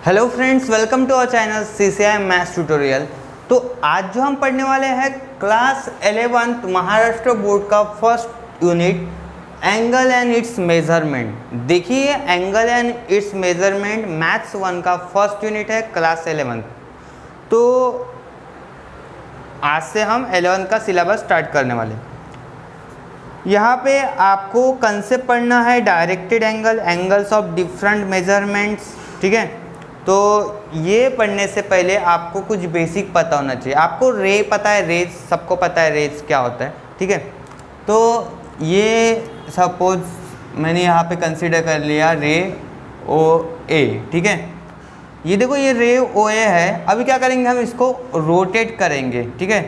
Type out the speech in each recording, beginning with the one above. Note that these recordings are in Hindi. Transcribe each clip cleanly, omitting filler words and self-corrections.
Hello friends, welcome to our channel CCI maths tutorial. तो आज जो हम पढ़ने वाले हैं क्लास 11th महाराष्ट्र बोर्ड का first unit angle and its measurement. देखिए, angle and its measurement maths 1 का फर्स्ट यूनिट है क्लास 11th। तो आज से हम 11th का सिलेबस स्टार्ट करने वाले। यहाँ पे आपको कंसेप्ट पढ़ना है directed angle, angles of different measurements. ठीक है, तो ये पढ़ने से पहले आपको कुछ बेसिक पता होना चाहिए। आपको रे पता है, रेज सबको पता है रेज क्या होता है। ठीक है, तो ये सपोज मैंने यहाँ पे कंसीडर कर लिया रे ओ ए। ठीक है, ये देखो ये रे ओ ए है। अभी क्या करेंगे, हम इसको रोटेट करेंगे। ठीक है,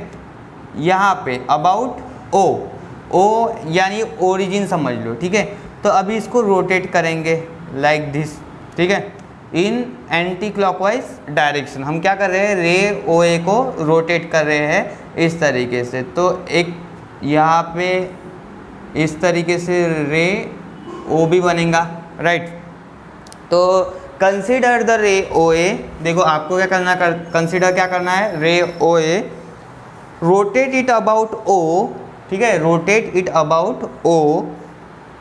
यहाँ पे अबाउट ओ यानी ओरिजिन समझ लो। ठीक है, तो अभी इसको रोटेट करेंगे लाइक दिस। ठीक है, इन एंटी क्लॉकवाइज डायरेक्शन। हम क्या कर रहे हैं, रे ओ ए को रोटेट कर रहे हैं इस तरीके से। तो एक यहाँ पे इस तरीके से रे ओ बी बनेगा, राइट। तो कंसीडर द रे ओ ए। देखो आपको क्या करना, कंसीडर क्या करना है, ray O A, rotate it about O. ठीक है, rotate it about O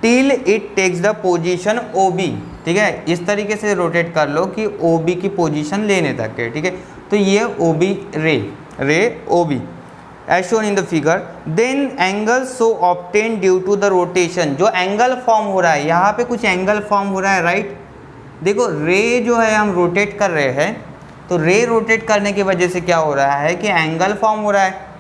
till it takes the position O B. ठीक है, इस तरीके से रोटेट कर लो कि ओ बी की पोजीशन लेने तक है। ठीक है, तो ये O B ray O B as shown in the figure. Then angle so obtain due to the rotation. जो एंगल फॉर्म हो रहा है, यहाँ पे कुछ एंगल फॉर्म हो रहा है, राइट। देखो रे जो है हम रोटेट कर रहे हैं, तो रे रोटेट करने की वजह से क्या हो रहा है कि एंगल फॉर्म हो रहा है।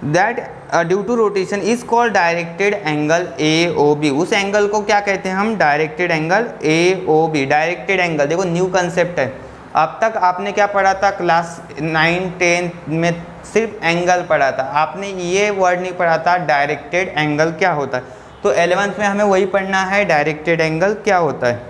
That due to rotation is called directed angle A O B. उस एंगल को क्या कहते हैं हम, directed angle A O B. Directed angle देखो न्यू कंसेप्ट है। अब तक आपने क्या पढ़ा था, क्लास 9-10 में सिर्फ एंगल पढ़ा था, आपने ये वर्ड नहीं पढ़ा था डायरेक्टेड एंगल क्या होता है। तो 11th में हमें वही पढ़ना है, डायरेक्टेड एंगल क्या होता है।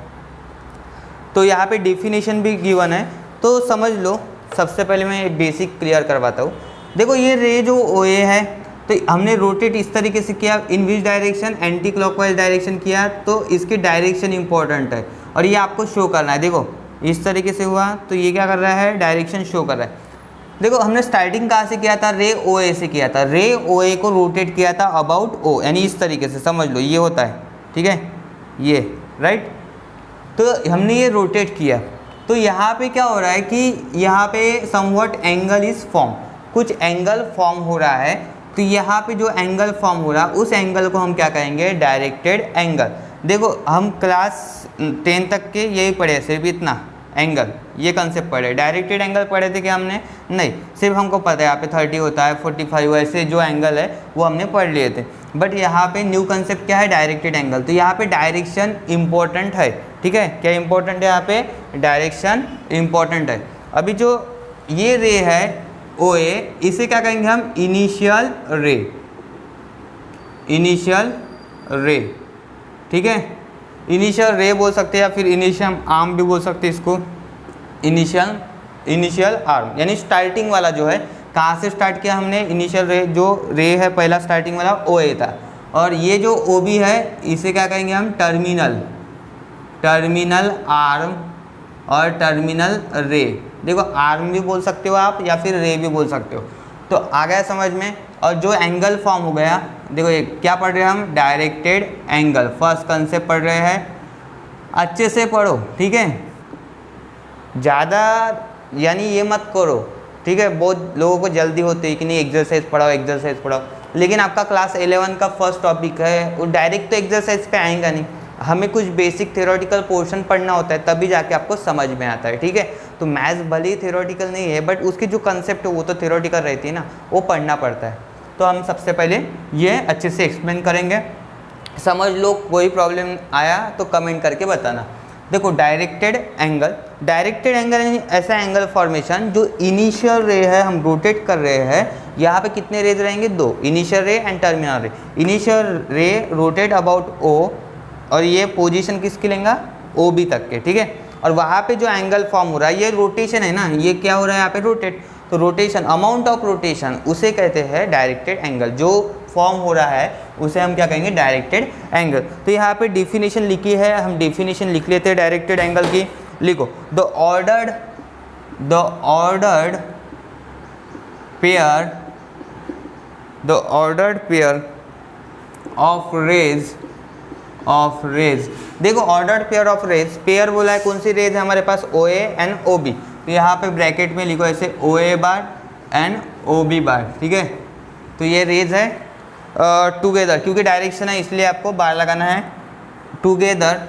तो यहाँ पे डेफिनेशन भी गिवन है, तो समझ लो। सबसे पहले मैं बेसिक क्लियर करवाता हूँ। देखो ये रे जो ओ ए है, तो हमने रोटेट इस तरीके से किया, in which direction, anticlockwise direction किया, तो इसकी डायरेक्शन इंपॉर्टेंट है और ये आपको शो करना है। देखो इस तरीके से हुआ, तो ये क्या कर रहा है, डायरेक्शन शो कर रहा है। देखो हमने स्टार्टिंग कहाँ से किया था, रे ओ ए से किया था। रे ओ ए को रोटेट किया था अबाउट ओ, यानी इस तरीके से समझ लो ये होता है। ठीक है, ये राइट। तो हमने ये रोटेट किया, तो यहाँ पे क्या हो रहा है कि यहाँ पे समवट एंगल इज फॉर्म, कुछ एंगल फॉर्म हो रहा है। तो यहाँ पे जो एंगल फॉर्म हो रहा है उस एंगल को हम क्या कहेंगे, डायरेक्टेड एंगल। देखो हम क्लास 10 तक के यही पढ़े, सिर्फ इतना एंगल, ये कंसेप्ट पढ़े। डायरेक्टेड एंगल पढ़े थे क्या हमने, नहीं, सिर्फ हमको पता है यहाँ पे 30 होता है, 45, ऐसे जो एंगल है वो हमने पढ़ लिए थे। बट यहाँ पे न्यू कंसेप्ट क्या है, डायरेक्टेड एंगल। तो यहाँ पे डायरेक्शन इंपॉर्टेंट है। ठीक है, क्या इंपॉर्टेंट है, यहाँ पे डायरेक्शन इंपॉर्टेंट है। अभी जो ये रे है ओ ए, इसे क्या कहेंगे हम, इनिशियल रे। ठीक है, इनिशियल रे बोल सकते हैं या फिर इनिशियल आर्म भी बोल सकते हैं इसको। इनिशियल आर्म यानी स्टार्टिंग वाला जो है, कहाँ से स्टार्ट किया हमने, इनिशियल रे, जो रे है पहला स्टार्टिंग वाला ओ ए था। और ये जो ओ बी है, इसे क्या कहेंगे हम, टर्मिनल आर्म और टर्मिनल रे। देखो आर्म भी बोल सकते हो आप या फिर रे भी बोल सकते हो। तो आ गया समझ में। और जो एंगल फॉर्म हो गया, देखो ये क्या पढ़ रहे हैं हम, डायरेक्टेड एंगल। फर्स्ट कंसेप्ट पढ़ रहे हैं, अच्छे से पढ़ो। ठीक है, ज़्यादा यानी ये मत करो। ठीक है, बहुत लोगों को जल्दी होती है कि नहीं एक्सरसाइज पढ़ाओ, लेकिन आपका क्लास 11 का फर्स्ट टॉपिक है, वो डायरेक्ट तो एक्सरसाइज पे आएगा नहीं। हमें कुछ बेसिक थ्योरेटिकल पोर्शन पढ़ना होता है, तभी जाके आपको समझ में आता है। ठीक है, तो मैथ्स भले ही थ्योरेटिकल नहीं है, बट उसकी जो कंसेप्ट है वो तो थ्योरेटिकल रहती है ना, वो पढ़ना पड़ता है। तो हम सबसे पहले ये अच्छे से एक्सप्लेन करेंगे, समझ लो। कोई प्रॉब्लम आया तो कमेंट करके बताना। देखो डायरेक्टेड एंगल ऐसा एंगल फॉर्मेशन जो इनिशियल रे है, हम रोटेट कर रहे हैं। यहाँ पे कितने रेज रहेंगे, 2, इनिशियल रे एंड टर्मिनल रे। इनिशियल रे रोटेट अबाउट ओ, और ये पोजीशन किसकी लेंगे, ओ बी तक के। ठीक है, और वहाँ पे जो एंगल फॉर्म हो रहा है, ये रोटेशन है ना, ये क्या हो रहा है यहाँ पे, रोटेट। तो रोटेशन, अमाउंट ऑफ रोटेशन, उसे कहते हैं डायरेक्टेड एंगल। जो फॉर्म हो रहा है उसे हम क्या कहेंगे, डायरेक्टेड एंगल। तो यहाँ पे डेफिनेशन लिखी है, हम डेफिनेशन लिख लेते हैं डायरेक्टेड एंगल की। लिखो the ordered pair of rays. देखो ordered pair of rays, pair बोला है कौन सी रेज है हमारे पास, ओ ए एंड ओ बी। तो यहाँ पे ब्रैकेट में लिखो ऐसे ओ A bar and O B बार, ठीक है। तो ये रेज है टुगेदर, क्योंकि डायरेक्शन है इसलिए आपको बार लगाना है। Together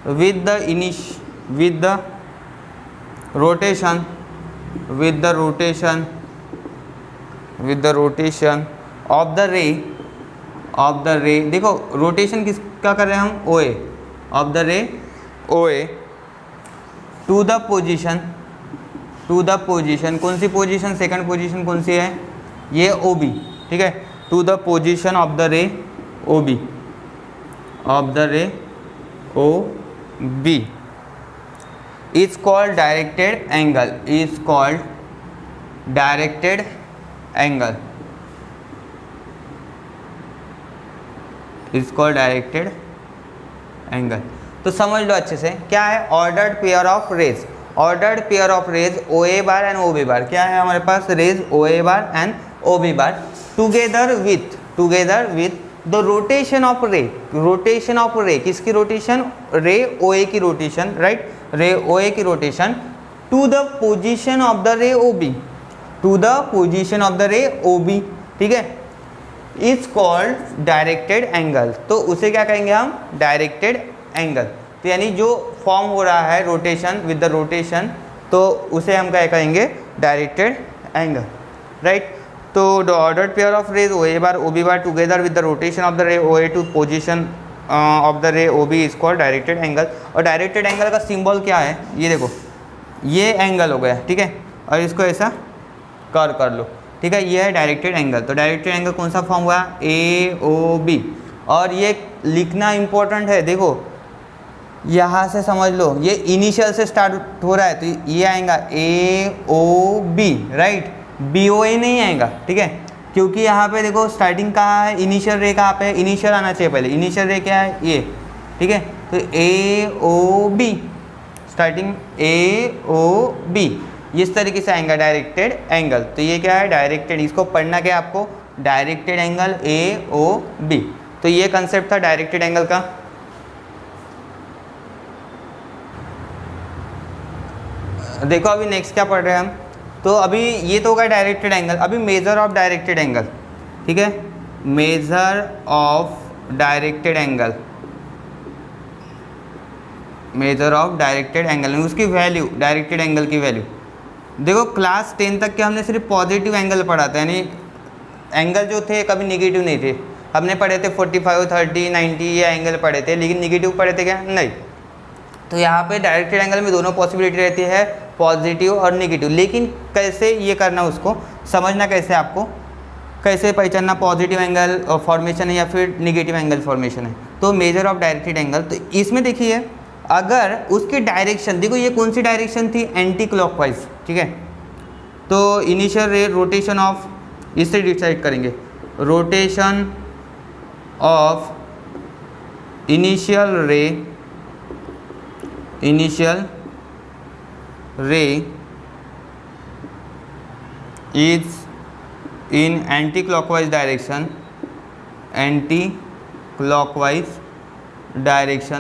with the rotation of the रे। देखो रोटेशन किसका कर रहे हैं हम, ओ ए, of the ray O A to the position, कौन सी पोजीशन, सेकंड पोजीशन कौन सी है, ये ओ बी, ठीक है। To the position of the ray O B is called directed angle. तो समझ लो अच्छे से क्या है ordered pair of rays. Ordered pair of rays O A bar and O B bar, क्या है हमारे पास, rays O A bar and O B bar together with the rotation of ray, किसकी रोटेशन, रे ओ ए की रोटेशन, राइट, रे ओ ए की rotation to the position of the ray O B, ठीक है, इज कॉल्ड डायरेक्टेड एंगल। तो उसे क्या कहेंगे हम, डायरेक्टेड एंगल। तो यानी जो फॉर्म हो रहा है रोटेशन विद द रोटेशन, तो उसे हम क्या कहेंगे, डायरेक्टेड एंगल, राइट। तो the ordered pair of rays O A bar O B bar together with the rotation of the ray O A to position of the ray O B is called directed angle. और डायरेक्टेड एंगल का सिंबल क्या है, ये देखो, ये एंगल हो गया, ठीक है, और इसको ऐसा कर लो, ठीक है, ये है डायरेक्टेड एंगल। तो डायरेक्टेड एंगल कौन सा फॉर्म हुआ, ए ओ बी। और ये लिखना इंपॉर्टेंट है, देखो यहाँ से समझ लो, ये इनिशियल से स्टार्ट हो रहा है, तो ये आएगा A O B, right, B O A नहीं आएगा, ठीक है, क्योंकि यहाँ पे देखो स्टार्टिंग कहाँ है, इनिशियल रे कहाँ पे है, इनिशियल आना चाहिए पहले, इनिशियल रे क्या है, ये, ठीक है। तो A O B, starting A O B, इस तरीके से आएगा डायरेक्टेड एंगल। तो ये क्या है, डायरेक्टेड, इसको पढ़ना क्या है आपको, directed angle A O B. तो ये कंसेप्ट था डायरेक्टेड एंगल का। देखो अभी नेक्स्ट क्या पढ़ रहे हैं हम, तो अभी ये तो होगा डायरेक्टेड एंगल, अभी मेजर ऑफ डायरेक्टेड एंगल, ठीक है, मेजर ऑफ डायरेक्टेड एंगल, उसकी वैल्यू, डायरेक्टेड एंगल की वैल्यू। देखो क्लास 10 तक के हमने सिर्फ पॉजिटिव एंगल पढ़ा था, यानी एंगल जो थे कभी निगेटिव नहीं थे। हमने पढ़े थे 45, 30, 90 ये एंगल पढ़े थे, लेकिन निगेटिव पढ़े थे क्या, नहीं। तो यहाँ पे डायरेक्टेड एंगल में दोनों पॉसिबिलिटी रहती है, पॉजिटिव और निगेटिव। लेकिन कैसे ये करना, उसको समझना कैसे, आपको कैसे पहचानना पॉजिटिव एंगल फॉर्मेशन है या फिर निगेटिव एंगल फॉर्मेशन है। तो मेजर ऑफ डायरेक्टेड एंगल, तो इसमें देखिए अगर उसकी डायरेक्शन, देखो ये कौन सी डायरेक्शन थी, एंटी क्लॉकवाइज, ठीक है। तो इनिशियल रे रोटेशन ऑफ, इससे डिसाइड करेंगे, rotation of initial ray is in anticlockwise direction.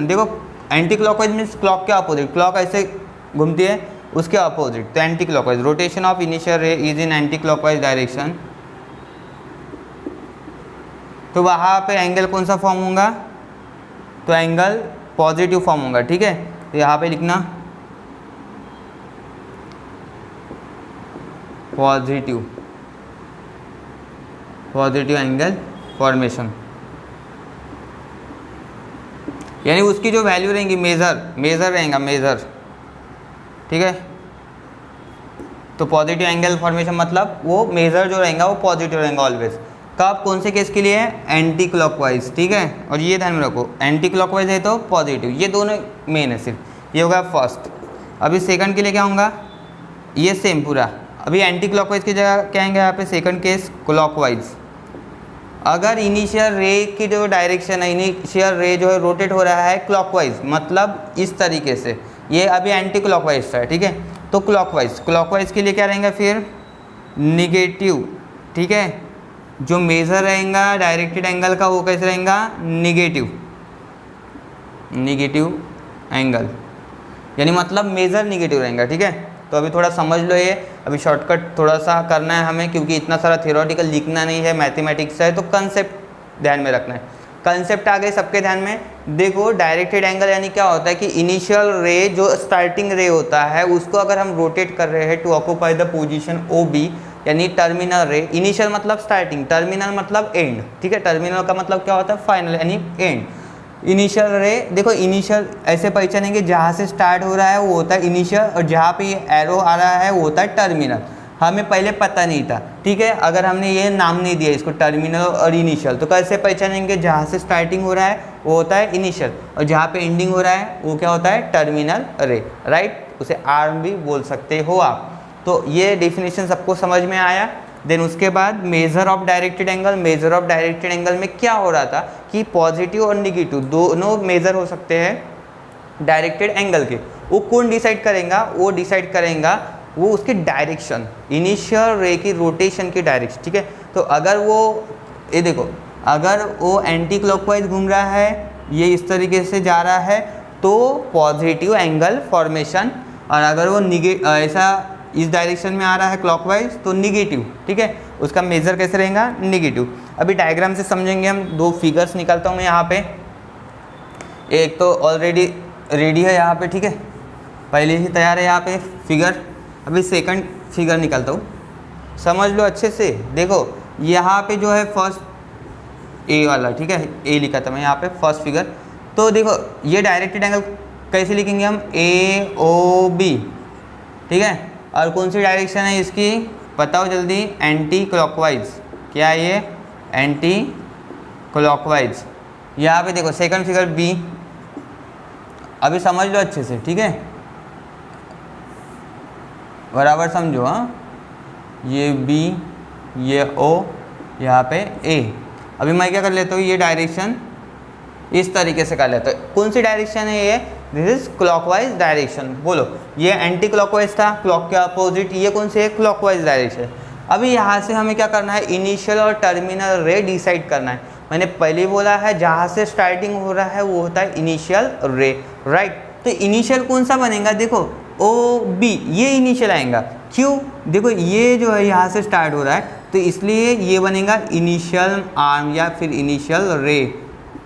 देखो एंटी क्लॉकवाइज मीन्स क्लॉक के अपोजिट, क्लॉक ऐसे घूमती है उसके अपोजिट, तो anticlockwise. Rotation of initial ray is in anticlockwise direction, तो वहाँ पे एंगल कौन सा फॉर्म होगा, तो एंगल पॉजिटिव फॉर्म होगा, ठीक है। तो यहाँ पे लिखना पॉजिटिव एंगल फॉर्मेशन, यानी उसकी जो वैल्यू रहेंगी, मेजर रहेगा, ठीक है। तो पॉजिटिव एंगल फॉर्मेशन मतलब वो मेजर जो रहेगा वो पॉजिटिव रहेगा ऑलवेज। कब, कौन से केस के लिए, एंटी क्लॉकवाइज, ठीक है। और ये ध्यान में रखो, एंटी क्लॉकवाइज है तो पॉजिटिव, ये दोनों मेन है सिर्फ, ये होगा फर्स्ट। अभी सेकंड के लिए क्या होगा, ये सेम पूरा। अभी एंटी क्लॉकवाइज की जगह क्या आएंगे यहाँ पे, सेकंड केस क्लॉकवाइज, अगर इनिशियल रे की जो डायरेक्शन है, इनिशियल रे जो है रोटेट हो रहा है क्लॉकवाइज, मतलब इस तरीके से, ये अभी एंटी क्लॉकवाइज था, ठीक है। तो क्लॉकवाइज के लिए क्या रहेगा फिर, निगेटिव, ठीक है। जो मेजर रहेगा डायरेक्टेड एंगल का वो कैसे रहेगा, निगेटिव एंगल, यानी मतलब मेजर निगेटिव रहेगा, ठीक है। तो अभी थोड़ा समझ लो ये, अभी शॉर्टकट थोड़ा सा करना है हमें, क्योंकि इतना सारा थियोरेटिकल लिखना नहीं है, मैथमेटिक्स है, तो कंसेप्ट ध्यान में रखना है। कंसेप्ट आ गए सबके ध्यान में। देखो डायरेक्टेड एंगल यानी क्या होता है कि इनिशियल रे जो स्टार्टिंग रे होता है उसको अगर हम रोटेट कर रहे हैं to occupy the position O B, यानी टर्मिनल रे, इनिशियल मतलब स्टार्टिंग, टर्मिनल मतलब एंड, ठीक है। टर्मिनल का मतलब क्या होता है, फाइनल यानी एंड। इनिशियल रे, देखो इनिशियल ऐसे पहचानेंगे, जहाँ से स्टार्ट हो रहा है वो होता है इनिशियल, और जहाँ पे ये एरो आ रहा है वो होता है टर्मिनल। हमें पहले पता नहीं था, ठीक है। अगर हमने ये नाम नहीं दिया इसको टर्मिनल और इनिशियल, तो कैसे पहचानेंगे, जहाँ से स्टार्टिंग हो रहा है वो होता है इनिशियल, और जहाँ पे एंडिंग हो रहा है वो क्या होता है, टर्मिनल रे, राइट। उसे आर्म भी बोल सकते हो आप। तो ये डेफिनेशन सबको समझ में आया। देन उसके बाद major of directed angle, major of directed angle में क्या हो रहा था कि पॉजिटिव और निगेटिव दोनों मेजर हो सकते हैं डायरेक्टेड एंगल के। वो कौन डिसाइड करेगा, वो डिसाइड करेगा वो उसकी डायरेक्शन, इनिशियल रे की रोटेशन की डायरेक्शन, ठीक है। तो अगर वो, ये देखो, अगर वो एंटी क्लॉकवाइज घूम रहा है, ये इस तरीके से जा रहा है, तो पॉजिटिव एंगल फॉर्मेशन, और अगर वो ऐसा इस डायरेक्शन में आ रहा है क्लॉकवाइज तो निगेटिव, ठीक है। उसका मेजर कैसे रहेगा, निगेटिव। अभी डायग्राम से समझेंगे हम। दो फिगर्स निकालता हूँ मैं यहाँ पे, एक तो ऑलरेडी रेडी है यहाँ पे, ठीक है, पहले ही तैयार है यहाँ पे फिगर। अभी सेकंड फिगर निकालता हूँ, समझ लो अच्छे से। देखो यहाँ पे जो है फर्स्ट ए वाला, ठीक है, ए लिखा था मैं यहाँ पे फर्स्ट फिगर। तो देखो ये डायरेक्टेड एंगल कैसे लिखेंगे हम, ए ओ बी, ठीक है। और कौन सी डायरेक्शन है इसकी, बताओ जल्दी, एंटी क्लॉकवाइज। क्या है ये, एंटी क्लॉकवाइज। यहाँ पे देखो सेकंड फिगर बी, अभी समझ लो अच्छे से, ठीक है, बराबर समझो, हाँ। ये बी, ये ओ, यहाँ पे ए। अभी मैं क्या कर लेता हूँ, ये डायरेक्शन इस तरीके से कर लेता हूँ। कौन सी डायरेक्शन है ये, दिस इज क्लॉकवाइज डायरेक्शन। बोलो, ये एंटी क्लॉकवाइज था, क्लॉक के अपोजिट, ये कौन सी है, क्लॉकवाइज डायरेक्शन। अभी यहाँ से हमें क्या करना है, इनिशियल और टर्मिनल रे डिसाइड करना है। मैंने पहले बोला है जहाँ से स्टार्टिंग हो रहा है वो होता है इनिशियल रे, राइट। तो इनिशियल कौन सा बनेगा, देखो ओ बी, ये इनिशियल आएगा। क्यों, देखो ये जो है यहाँ से स्टार्ट हो रहा है, तो इसलिए ये बनेगा इनिशियल आर्म या फिर इनिशियल रे,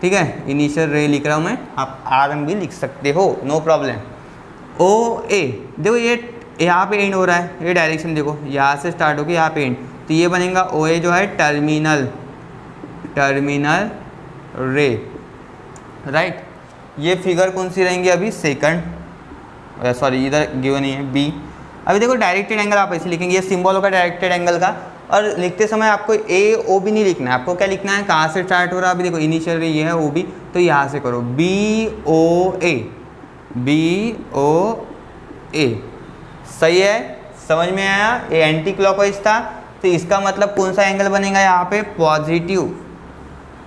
ठीक है। इनिशियल रे लिख रहा हूँ मैं, आप आर्म भी लिख सकते हो, नो प्रॉब्लम। ओ ए, देखो ये यहाँ पे एंड हो रहा है, ये डायरेक्शन देखो यहाँ से स्टार्ट होकर यहाँ पे एंड, तो ये बनेगा ओ ए जो है टर्मिनल रे, राइट। ये फिगर कौन सी रहेंगी अभी, सेकंड, सॉरी इधर गिवन नहीं है, बी। अभी देखो डायरेक्टेड एंगल आप ऐसे लिखेंगे, ये सिंबल होगा डायरेक्टेड एंगल का, और लिखते समय आपको ए ओ बी नहीं लिखना है, आपको क्या लिखना है, कहाँ से स्टार्ट हो रहा है। अभी देखो इनिशियल रे ये है ओ बी, तो यहाँ से करो बी ओ ए, बी ओ ए, सही है, समझ में आया। ये एंटी क्लॉकवाइज था, तो इसका मतलब कौन सा एंगल बनेगा यहाँ पे, पॉजिटिव,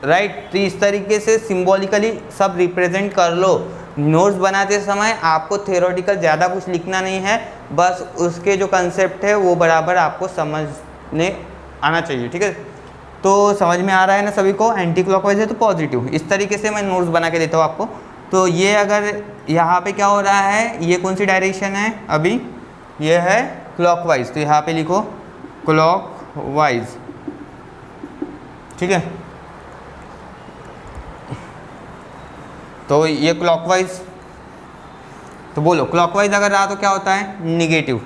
राइट। तो इस तरीके से सिंबॉलिकली सब रिप्रेजेंट कर लो। नोट्स बनाते समय आपको थ्योरेटिकल ज़्यादा कुछ लिखना नहीं है, बस उसके जो कंसेप्ट है वो बराबर आपको समझने आना चाहिए, ठीक है। तो समझ में आ रहा है ना सभी को, एंटी क्लॉकवाइज है तो पॉजिटिव, इस तरीके से मैं नोट्स बना के देता हूँ आपको। तो ये अगर यहाँ पे क्या हो रहा है, ये कौन सी डायरेक्शन है, अभी ये है क्लॉकवाइज, तो यहाँ पे लिखो क्लॉकवाइज, ठीक है। तो ये क्लॉकवाइज, तो बोलो क्लॉकवाइज अगर रहा तो क्या होता है, निगेटिव।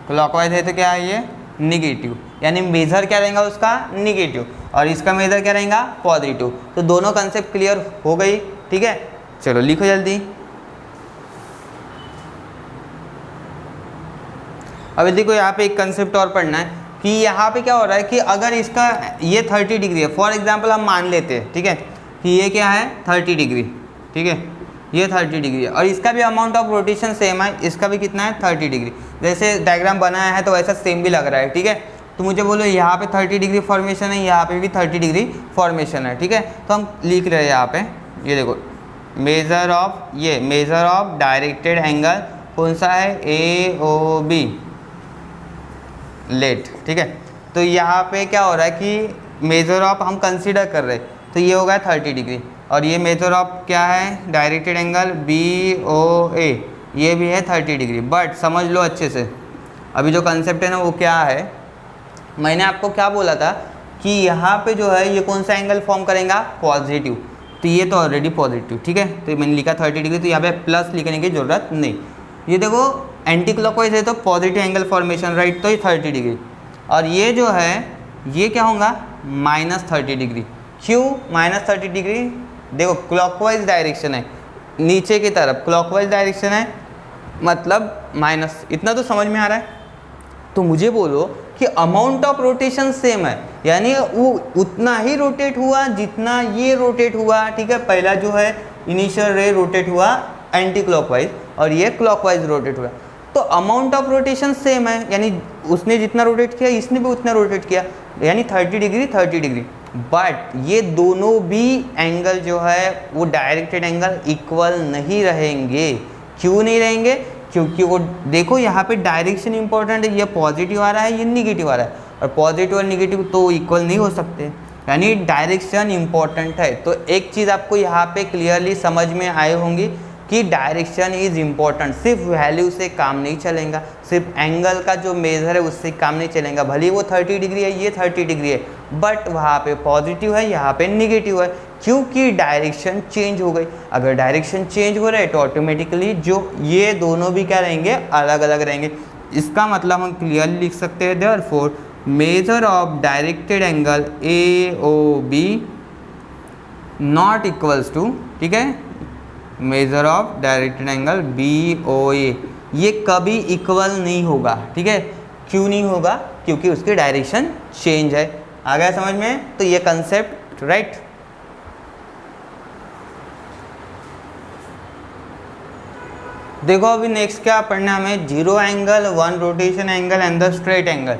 क्लॉकवाइज है तो क्या है ये, निगेटिव, यानी मेजर क्या रहेगा उसका, निगेटिव, और इसका मेजर क्या रहेगा, पॉजिटिव। तो दोनों कंसेप्ट क्लियर हो गई, ठीक है। चलो लिखो जल्दी। अभी देखो यहाँ पे एक कंसेप्ट और पढ़ना है कि यहाँ पे क्या हो रहा है कि अगर इसका ये 30 डिग्री है, फॉर एग्जांपल हम मान लेते हैं, ठीक है, कि ये क्या है 30 डिग्री, ठीक है, ये 30 डिग्री है, और इसका भी अमाउंट ऑफ रोटेशन सेम है, इसका भी कितना है 30 डिग्री। जैसे डायग्राम बनाया है तो वैसा सेम भी लग रहा है, ठीक है। तो मुझे बोलो यहाँ पे 30 डिग्री फॉर्मेशन है, यहाँ पे भी 30 डिग्री फॉर्मेशन है, ठीक है। तो हम लिख रहे हैं यहाँ पे, ये देखो मेजर ऑफ डायरेक्टेड एंगल कौन सा है, AOB लेट, ठीक है। तो यहाँ पे क्या हो रहा है कि मेजर ऑफ हम कंसीडर कर रहे हैं, तो ये होगा 30 डिग्री, और ये मेजर ऑफ क्या है, डायरेक्टेड एंगल BOA, ये भी है 30 डिग्री। बट समझ लो अच्छे से, अभी जो कंसेप्ट है ना वो क्या है, मैंने आपको क्या बोला था कि यहाँ पे जो है ये कौन सा एंगल फॉर्म करेगा, पॉजिटिव। तो ये तो ऑलरेडी पॉजिटिव, ठीक है। तो मैंने लिखा 30 डिग्री, तो यहाँ पे प्लस लिखने की ज़रूरत नहीं। ये देखो एंटी क्लॉकवाइज है तो पॉजिटिव एंगल फॉर्मेशन, राइट, तो ये 30 डिग्री, और ये जो है ये क्या होगा, -30 डिग्री। क्यों -30 डिग्री, देखो क्लॉकवाइज डायरेक्शन है, नीचे की तरफ क्लॉकवाइज डायरेक्शन है, मतलब माइनस, इतना तो समझ में आ रहा है। तो मुझे बोलो कि अमाउंट ऑफ रोटेशन सेम है, यानी वो उतना ही रोटेट हुआ जितना ये रोटेट हुआ, ठीक है। पहला जो है इनिशियल रे रोटेट हुआ एंटी क्लॉकवाइज और ये क्लॉकवाइज रोटेट हुआ, तो अमाउंट ऑफ रोटेशन सेम है, यानी उसने जितना रोटेट किया इसने भी उतना रोटेट किया, यानी 30 डिग्री 30 डिग्री। बट ये दोनों भी एंगल जो है वो डायरेक्टेड एंगल इक्वल नहीं रहेंगे। क्यों नहीं रहेंगे, क्योंकि वो देखो यहाँ पे डायरेक्शन इंपॉर्टेंट है, ये पॉजिटिव आ रहा है, ये निगेटिव आ रहा है, और पॉजिटिव और निगेटिव तो इक्वल नहीं हो सकते, यानी डायरेक्शन इंपॉर्टेंट है। तो एक चीज़ आपको यहाँ पे क्लियरली समझ में आई होंगी कि डायरेक्शन इज़ इम्पॉर्टेंट, सिर्फ वैल्यू से काम नहीं चलेगा, सिर्फ एंगल का जो मेज़र है उससे काम नहीं चलेगा। भले वो 30 डिग्री है, ये 30 डिग्री है, बट वहाँ पे पॉजिटिव है, यहाँ पे निगेटिव है, क्योंकि डायरेक्शन चेंज हो गई। अगर डायरेक्शन चेंज हो रहा है तो ऑटोमेटिकली जो ये दोनों भी क्या रहेंगे, अलग अलग रहेंगे। इसका मतलब हम क्लियरली लिख सकते हैं therefore measure of directed angle AOB not equals to, ठीक है, measure of directed angle BOA, ये कभी इक्वल नहीं होगा, ठीक है। क्यों नहीं होगा, क्योंकि उसकी डायरेक्शन चेंज है। आ गया समझ में, तो ये कंसेप्ट, राइट। देखो अभी नेक्स्ट क्या पढ़ना हमें, zero angle, one rotation angle and the straight angle.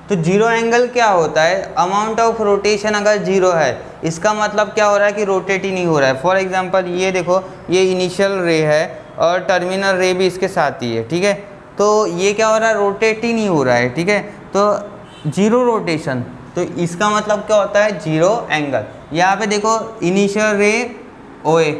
तो जीरो एंगल क्या होता है, अमाउंट ऑफ रोटेशन अगर जीरो है, इसका मतलब क्या हो रहा है कि रोटेट ही नहीं हो रहा है। फॉर एग्जांपल ये देखो, ये इनिशियल रे है और टर्मिनल रे भी इसके साथ ही है, ठीक है। तो ये क्या हो रहा है, रोटेट ही नहीं हो रहा है, ठीक है। तो जीरो रोटेशन, तो इसका मतलब क्या होता है, जीरो एंगल। यहाँ पे देखो इनिशियल रे OA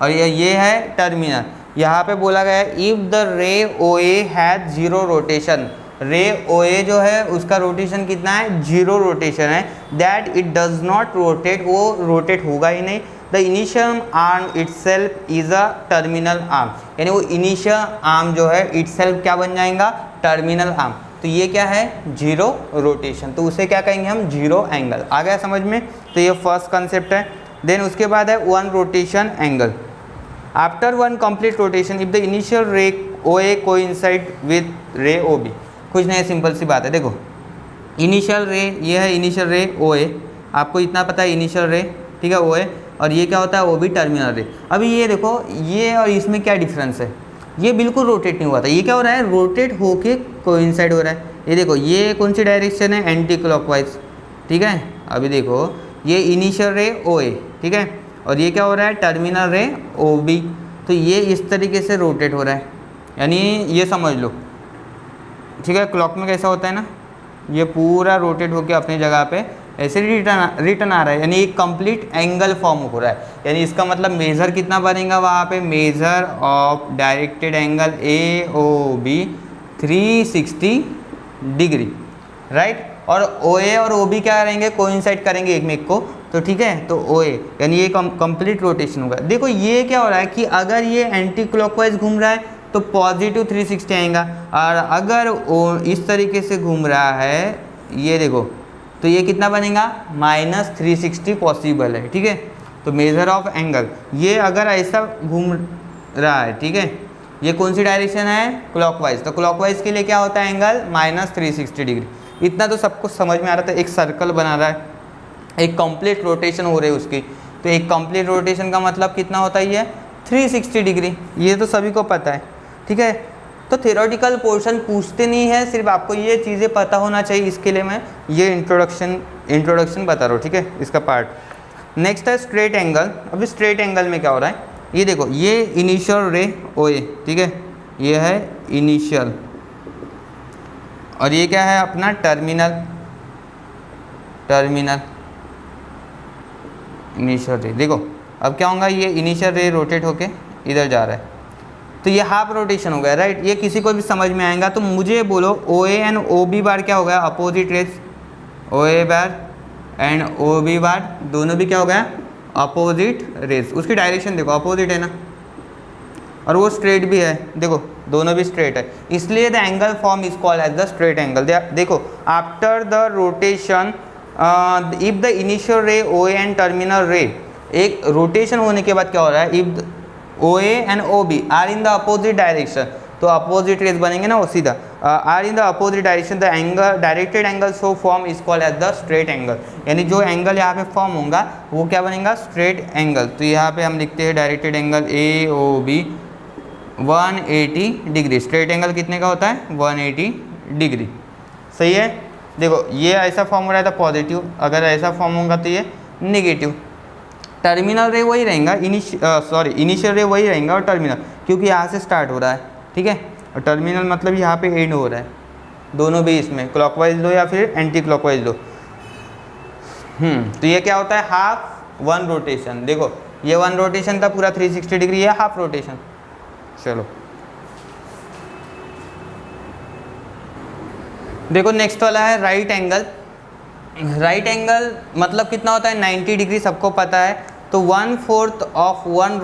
और ये है टर्मिनल, यहाँ पे बोला गया है इफ़ द रे OA हैज जीरो रोटेशन, रे OA जो है उसका रोटेशन कितना है, जीरो रोटेशन है, that it does not rotate, वो रोटेट होगा ही नहीं। The initial arm itself is a terminal arm, यानी वो इनिशियल आर्म जो है इटसेल्फ क्या बन जाएगा, टर्मिनल आर्म। तो ये क्या है, जीरो रोटेशन, तो उसे क्या कहेंगे हम, जीरो एंगल। आ गया समझ में, तो ये फर्स्ट कंसेप्ट है। देन उसके बाद है one rotation angle. After one complete rotation if the initial ray OA coincide with रे OB, कुछ नहीं, सिंपल सी बात है। देखो इनिशियल रे, ये है इनिशियल रे OA, आपको इतना पता है इनिशियल रे, ठीक है, OA, और ये क्या होता है, OB टर्मिनल रे। अभी ये देखो, ये और इसमें क्या डिफरेंस है, ये बिल्कुल रोटेट नहीं हुआ था, ये क्या हो रहा है, रोटेट होके कोइंसाइड हो रहा है। ये देखो ये कौन सी डायरेक्शन है, एंटी क्लॉकवाइज, ठीक है। अभी देखो ये इनिशियल रे OA, ठीक है, और ये क्या हो रहा है, टर्मिनल रे OB, तो ये इस तरीके से रोटेट हो रहा है, यानी ये समझ लो, ठीक है। क्लॉक में कैसा होता है ना, ये पूरा रोटेट होकर अपनी जगह पे ऐसे रिटर्न आ रहा है, यानी एक कंप्लीट एंगल फॉर्म हो रहा है। यानी इसका मतलब मेज़र कितना बनेगा वहाँ पे, measure of directed angle AOB 360 degree, right. और OA और OB क्या करेंगे, कोइंसाइड करेंगे एक में एक को, तो ठीक है, तो OA यानी ये कंप्लीट रोटेशन होगा। देखो ये क्या हो रहा है कि अगर ये एंटी क्लॉकवाइज घूम रहा है तो पॉजिटिव 360 आएगा, और अगर इस तरीके से घूम रहा है, ये देखो, तो ये कितना बनेगा, -360 पॉसिबल है, ठीक है। तो मेजर ऑफ एंगल, ये अगर ऐसा घूम रहा है, ठीक है, ये कौन सी डायरेक्शन है, क्लॉकवाइज, तो क्लॉकवाइज के लिए क्या होता है एंगल, -360 डिग्री। इतना तो सबको समझ में आ रहा था। एक सर्कल बना रहा है, एक कंप्लीट रोटेशन हो रही है उसकी, तो एक कंप्लीट रोटेशन का मतलब कितना होता है, ये 360 डिग्री, ये तो सभी को पता है, ठीक है। तो थ्योरेटिकल पोर्शन पूछते नहीं है, सिर्फ आपको ये चीज़ें पता होना चाहिए, इसके लिए मैं ये इंट्रोडक्शन बता रहा हूँ, ठीक है, इसका पार्ट। नेक्स्ट है स्ट्रेट एंगल। अभी स्ट्रेट एंगल में क्या हो रहा है, ये देखो, ये इनिशियल रे OA, ठीक है, ये है इनिशियल, और ये क्या है अपना टर्मिनल इनिशियल रे। देखो अब क्या होगा, ये इनिशियल रे रोटेट होके इधर जा रहा है, तो ये हाफ रोटेशन हो गया, राइट। ये किसी को भी समझ में आएगा, तो मुझे बोलो OA एंड OB बार क्या हो गया, opposite rays. OA bar and OB bar दोनों भी क्या हो गया, अपोजिट रेस। उसकी डायरेक्शन देखो अपोजिट है ना, और वो स्ट्रेट भी है, देखो दोनों भी स्ट्रेट है, इसलिए the angle form is called as the straight angle. देखो after the rotation if the initial ray OA and terminal ray, एक रोटेशन होने के बाद क्या हो रहा है, if OA and OB are in the opposite direction, तो अपोजिट रेस बनेंगे ना वो सीधा, are in the opposite direction, the angle directed angle so form is called as the straight angle. यानी जो एंगल यहाँ पे फॉर्म होगा वो क्या बनेगा, स्ट्रेट एंगल। तो यहाँ पे हम लिखते हैं directed angle AOB 180 degree. Straight angle कितने का होता है, 180 डिग्री, सही है। देखो ये ऐसा फॉर्म हो रहा था पॉजिटिव, अगर ऐसा फॉर्म होगा तो ये नेगेटिव। टर्मिनल रे वही रहेगा, इनिशियल रे वही रहेगा, और टर्मिनल क्योंकि यहाँ से स्टार्ट हो रहा है, ठीक है, और टर्मिनल मतलब यहाँ पे एंड हो रहा है, दोनों भी इसमें क्लॉकवाइज लो या फिर एंटी क्लॉकवाइज लो। तो ये क्या होता है, हाफ वन रोटेशन। देखो ये वन रोटेशन था पूरा 360 डिग्री, ये हाफ रोटेशन। चलो देखो नेक्स्ट वाला है राइट एंगल। राइट एंगल मतलब कितना होता है, 90 डिग्री, सबको पता है। तो 1/4 ऑफ वन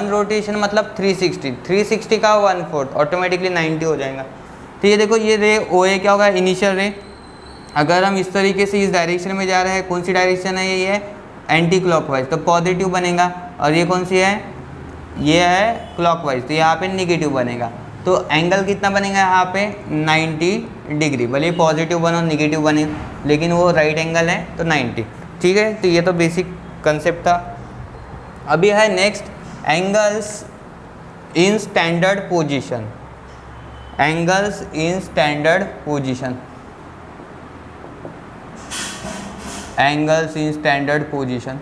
रोटेशन मतलब 360 का 1/4 ऑटोमेटिकली 90 हो जाएगा। तो ये देखो ये रे OA क्या होगा, इनिशियल रे। अगर हम इस तरीके से इस डायरेक्शन में जा रहे हैं, कौन सी डायरेक्शन है, ये है एंटी क्लॉकवाइज, तो पॉजिटिव बनेगा। और ये कौन सी है, ये है क्लॉकवाइज, तो यहाँ पे नेगेटिव बनेगा। तो एंगल कितना बनेगा यहाँ पे, 90 डिग्री। भले पॉजिटिव बनो नेगेटिव बने, लेकिन वो राइट एंगल है तो 90, ठीक है। तो ये तो बेसिक कंसेप्ट था। अभी है next angles in standard position. Angles in standard position, angles in standard position.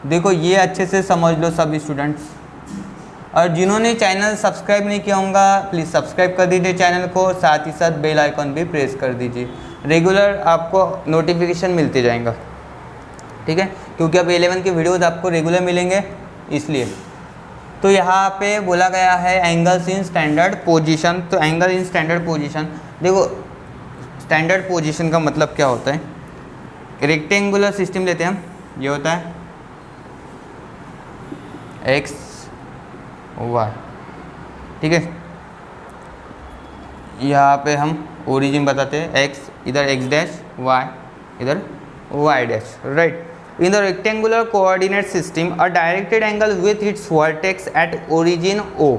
देखो ये अच्छे से समझ लो सब स्टूडेंट्स, और जिन्होंने चैनल सब्सक्राइब नहीं किया होगा प्लीज़ सब्सक्राइब कर दीजिए चैनल को, साथ ही साथ बेल आइकन भी प्रेस कर दीजिए, रेगुलर आपको नोटिफिकेशन मिलते जाएगा, ठीक है, क्योंकि अब 11 के वीडियोज़ आपको रेगुलर मिलेंगे इसलिए। तो यहाँ पे बोला गया है एंगल्स इन स्टैंडर्ड पोजीशन। तो एंगल इन स्टैंडर्ड पोजीशन, देखो स्टैंडर्ड पोजीशन का मतलब क्या होता है, रेक्टेंगुलर सिस्टम लेते हैं हम, ये होता है x y, ठीक है। यहाँ पे हम ओरिजिन बताते हैं, x इधर x डैश, y इधर y dash, right. In the rectangular coordinate system, a directed angle with its vertex at origin O,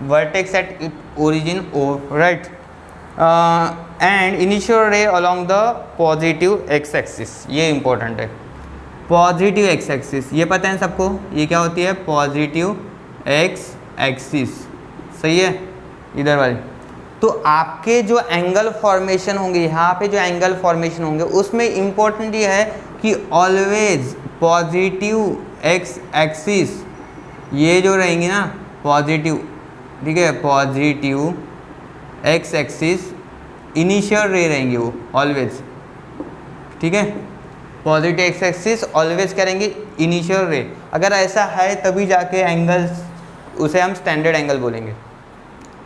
vertex at origin O, right, and initial ray along the positive x-axis. ये important है, पॉजिटिव एक्स एक्सिस, ये पता है सबको, ये क्या होती है, पॉजिटिव एक्स एक्सिस, सही है, इधर वाली। तो आपके जो एंगल फॉर्मेशन होंगे, यहाँ पे जो एंगल फॉर्मेशन होंगे उसमें इम्पोर्टेंट ये है कि ऑलवेज पॉजिटिव एक्स एक्सिस ये जो रहेंगी ना पॉजिटिव, ठीक है, पॉजिटिव एक्स एक्सिस इनिशियल रे रहेंगे वो ऑलवेज, ठीक है, पॉजिटिव एक्स एक्सिस ऑलवेज करेंगे इनिशियल रे। अगर ऐसा है तभी जाके एंगल्स, उसे हम स्टैंडर्ड एंगल बोलेंगे।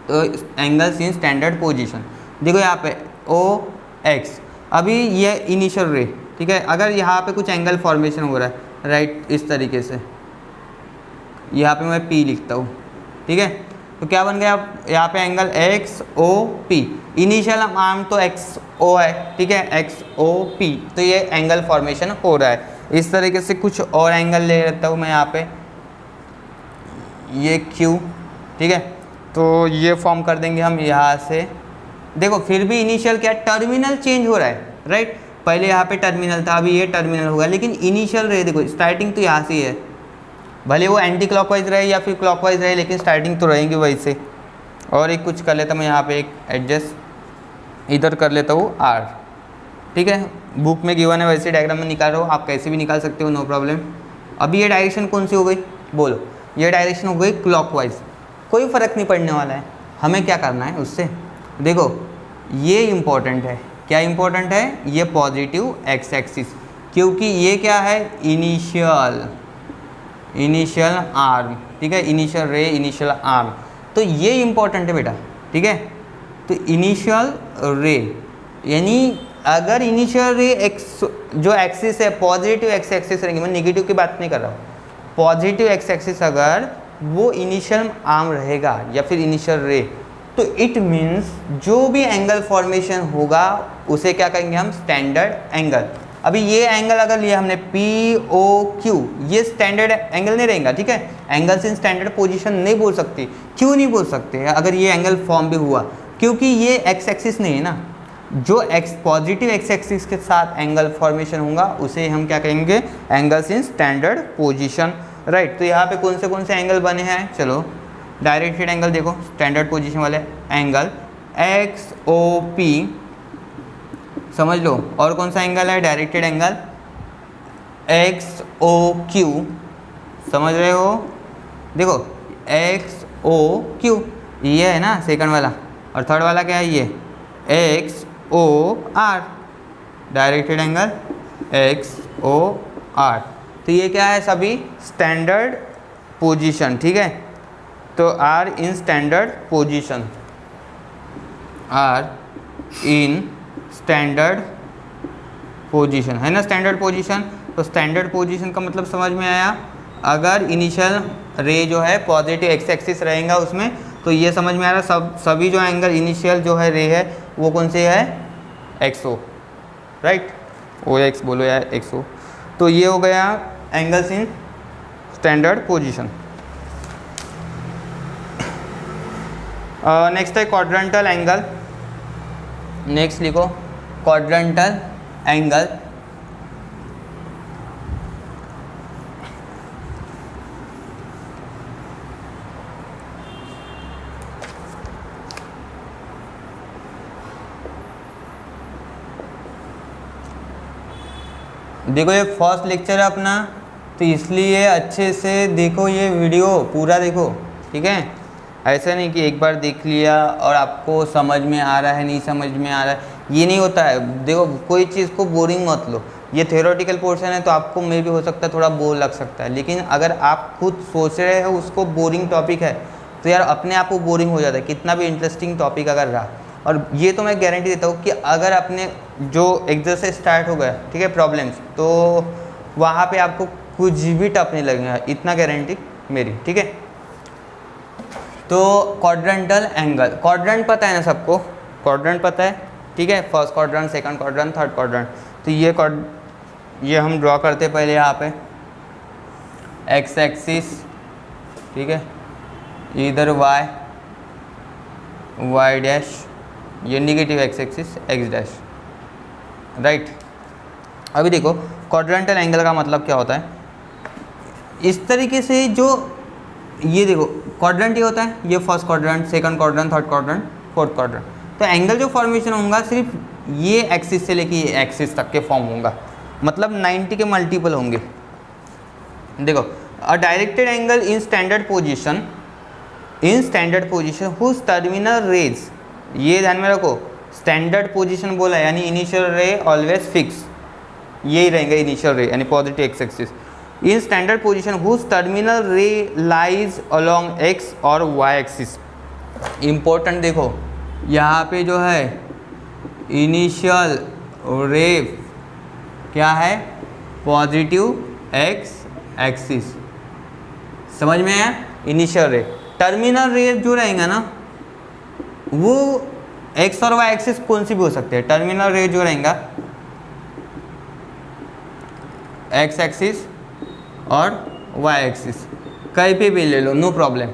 तो एंगल्स इन स्टैंडर्ड पोजीशन, देखो यहाँ पे ओ एक्स, अभी ये इनिशियल रे, ठीक है। अगर यहाँ पे कुछ एंगल फॉर्मेशन हो रहा है राइट इस तरीके से, यहाँ पे मैं P लिखता हूँ, ठीक है, तो क्या बन गया यहाँ पे एंगल XOP, इनिशियल आर्म तो XO है, ठीक है, XOP, तो ये एंगल फॉर्मेशन हो रहा है। इस तरीके से कुछ और एंगल ले लेता हूँ मैं यहाँ पे, ये Q, ठीक है, तो ये फॉर्म कर देंगे हम यहाँ से। देखो फिर भी इनिशियल क्या, टर्मिनल चेंज हो रहा है, राइट, पहले यहाँ पे टर्मिनल था, अभी ये टर्मिनल होगा, लेकिन इनिशियल रहे, देखो स्टार्टिंग तो यहाँ से ही है, भले वो एंटी क्लॉकवाइज रहे या फिर क्लॉकवाइज रहे, लेकिन स्टार्टिंग तो रहेंगे वैसे, और एक कुछ कर लेता मैं यहाँ पे, एक एडजस्ट इधर कर लेता हूँ आर, ठीक है। बुक में गिवन है वैसे डायग्राम में निकाल रहा हूँ, आप कैसे भी निकाल सकते हो, नो प्रॉब्लम। अभी ये डायरेक्शन कौन सी हो गई बोलो, ये डायरेक्शन हो गई क्लॉकवाइज, कोई फ़र्क नहीं पड़ने वाला है, हमें क्या करना है उससे। देखो ये इम्पोर्टेंट है, क्या इम्पोर्टेंट है, ये पॉजिटिव एक्स एक्सिस, क्योंकि ये क्या है, इनिशियल आर्म, ठीक है, इनिशियल रे, इनिशियल आर्म, तो ये इम्पोर्टेंट है बेटा, ठीक है। तो इनिशियल रे यानी अगर इनिशियल रे एक्स जो एक्सिस है पॉजिटिव एक्स एक्सिस रहेंगे, मैं नेगेटिव की बात नहीं कर रहा हूँ, पॉजिटिव एक्स एक्सिस अगर वो इनिशियल आर्म रहेगा या फिर इनिशियल रे, तो इट मीन्स जो भी एंगल फॉर्मेशन होगा उसे क्या कहेंगे हम, स्टैंडर्ड एंगल। अभी ये एंगल अगर लिया हमने पी ओ क्यू, ये स्टैंडर्ड एंगल नहीं रहेगा, ठीक है। एंगल्स इन स्टैंडर्ड पोजीशन नहीं बोल सकते, क्यों नहीं बोल सकते अगर ये एंगल फॉर्म भी हुआ, क्योंकि ये एक्स एक्सिस नहीं है ना, जो पॉजिटिव एक्स एक्सिस के साथ एंगल फॉर्मेशन होगा उसे हम क्या कहेंगे, angles in standard position, right. तो यहाँ पे कौन से एंगल बने हैं, चलो डायरेक्टेड एंगल देखो, स्टैंडर्ड पोजीशन वाले एंगल एक्स ओ पी समझ लो, और कौन सा एंगल है, directed angle X O Q, समझ रहे हो, देखो एक्स ओ क्यू ये है ना सेकंड वाला, और थर्ड वाला क्या है, ये X O R, directed angle X O R, तो ये क्या है, सभी स्टैंडर्ड पोजीशन, ठीक है। तो are in standard position, are in standard position है ना, स्टैंडर्ड पोजीशन। तो स्टैंडर्ड पोजीशन का मतलब समझ में आया, अगर इनिशियल रे जो है पॉजिटिव एक्स एक्सिस रहेगा उसमें, तो ये समझ में आ रहा है सभी जो एंगल इनिशियल जो है रे है वो कौन से है, एक्सओ, राइट, ओ एक्स बोलो या एक्सओ। तो ये हो गया angles in standard position. Next है क्वाड्रेंटल एंगल, नेक्स्ट लिखो क्वाड्रेंटल एंगल। देखो ये फर्स्ट लेक्चर है अपना, तो इसलिए अच्छे से देखो ये वीडियो पूरा देखो, ठीक है। ऐसा नहीं कि एक बार देख लिया और आपको समझ में आ रहा है, नहीं समझ में आ रहा है, ये नहीं होता है। देखो कोई चीज़ को बोरिंग मत लो, ये थ्योरेटिकल पोर्शन है तो आपको मे भी हो सकता है थोड़ा बोर लग सकता है, लेकिन अगर आप खुद सोच रहे हो उसको बोरिंग टॉपिक है तो यार अपने आप को बोरिंग हो जाता है, कितना भी इंटरेस्टिंग टॉपिक अगर रहा। और ये तो मैं गारंटी देता हूँ कि अगर अपने जो एक्सरसाइज स्टार्ट हो गया, ठीक है, प्रॉब्लम्स, तो वहाँ पे आपको कुछ भी टफ नहीं लगेगा, इतना गारंटी मेरी, ठीक है। तो क्वाड्रेंटल एंगल, क्वाड्रेंट पता है ना सबको, क्वाड्रेंट पता है, ठीक है, first quadrant, second quadrant, third quadrant. तो ये हम ड्रॉ करते पहले यहाँ पे एक्स एक्सिस, ठीक है, इधर वाई डैश, ये negative x axis x dash, right. अभी देखो क्वाड्रेंटल एंगल का मतलब क्या होता है, इस तरीके से जो ये देखो क्वाड्रेंट ये होता है, ये first quadrant, second quadrant, third quadrant, fourth quadrant. तो एंगल जो फॉर्मेशन होगा सिर्फ ये एक्सिस से लेके ये एक्सिस तक के फॉर्म होगा, मतलब 90 के मल्टीपल होंगे। देखो a directed angle in standard position whose terminal rays, ये ध्यान में रखो, स्टैंडर्ड पोजीशन बोला यानी इनिशियल रे ऑलवेज फिक्स, यही रहेंगे इनिशियल रे यानी positive X axis, in standard position whose terminal ray lies along X और वाई एक्सिस। इम्पोर्टेंट देखो यहाँ पे जो है इनिशियल रे क्या है, पॉजिटिव एक्स एक्सिस, समझ में आया, इनिशियल रे। टर्मिनल रे जो रहेगा ना वो एक्स और वाई एक्सिस कौन सी भी हो सकते हैं, टर्मिनल रे जो रहेगा एक्स एक्सिस और वाई एक्सिस कहीं पे भी ले लो, नो प्रॉब्लम।